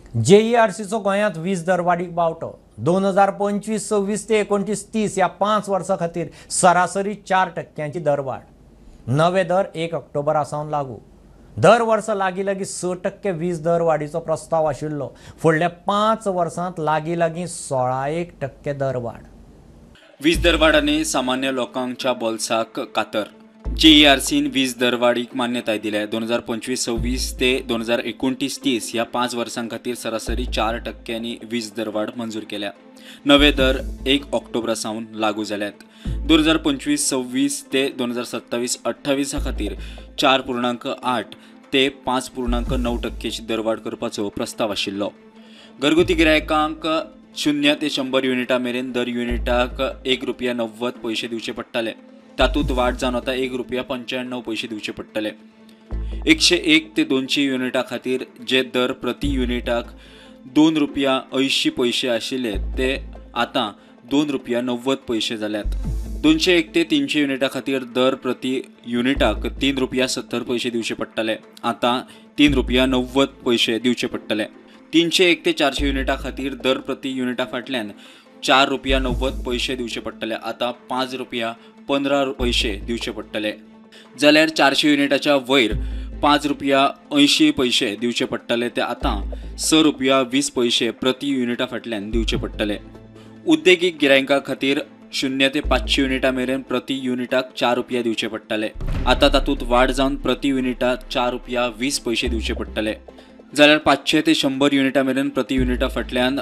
JERCचो गोंयांत वीज दरवाडीक बावटो 2025-26 ते 29-30 या 5 वर्सां खातीर सरासरी 4% दरवाड। नवे दर 1 ऑक्टोबरा सावन लागू। दर वर्सा लागीं 6% वीज दरवाडीचो प्रस्ताव आशिल्लो। फुडल्या 5 वर्सांत लागीं 16% दरवाड। वीज दरवाडाने सामान्य लोकांच्या बोल्साक कातर। JERCन वीज दरवाडीक मान्यताय दिल्या। 2025-26 ते 2029-30 ह्या 5 वर्सां खातीर सरासरी 4% वीज दरवाड मंजूर केल्या। नवे दर 1 ऑक्टोबरा सावन लागू जाल्यात। 2025-26 ते 2027-28 खातीर 4.8 ते 5.9% दरवाड करपाचो प्रस्ताव आशिल्लो। घरगुती गिरायकांक 0 ते 100 युनिटां मेरेन दर युनिटाक ₹1.90 दिवचे पडटले। तातूंत वाड जावन आता ₹1.95 दिवचे पडटले। 101 ते 200 युनिटां खातीर जे दर प्रति युनिटाक ₹2.80 आशिल्ले ते आता ₹2.90 जाल्यात। 201 ते 300 युनिटां खातीर दर प्रति युनिटाक ₹3.70 दिवचे पडटले, आता ₹3.90 दिवचे पडटले। 301 ते 400 युनिटां खातीर दर प्रति युनिटा फाटल्यान ₹4.90 दिवचे पडटले, आता ₹5.15 दिवचे पडटले। जाल्यार 400 युनिटाच्या वयर ₹5.80 दिवचे पडटले ते आता ₹6.20 प्रति युनिटा फाटल्यान दिवचे पडटले। उद्देगीक गिरायकां खातीर 0 ते 500 युनिटां मेरेन प्रति युनिटाक ₹4 दिवचे पडटले, आता तातूंत वाड जावन प्रति युनिटाक ₹4.20 दिवचे पडटले। जाल्यार 500 ते 100 युनिटां मेरेन प्रति युनिटा फाटल्यान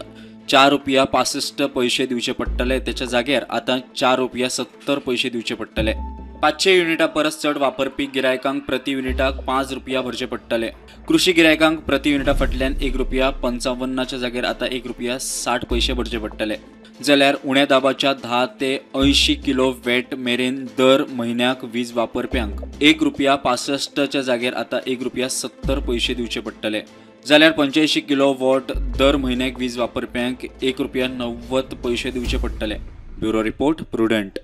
₹4.65 दिवचे पडटले, त्याच्या जाग्यार आता ₹4.70 दिवचे पडटले। 500 युनिटां परस चड वापरपी गिरायकांक प्रति युनिटाक ₹5 भरचे पडटले। कृषी गिरायकांक प्रति युनिटा फाटल्यान ₹1.55 जाग्यार आता ₹1.60 भरचे पडटले। जाल्यार उण्या दाबाच्या 10 ते 80 किलोवॅट मेरेन दर म्हयन्याक वीज वापरप्यांक ₹1.65 जाग्यार आता ₹1.70 दिवचे पडटले। जाल्यार 85 किलोवॉट दर म्हयन्याक वीज वापरप्यांक ₹1.90 दिवचे पडटले। Bureau report, prudent.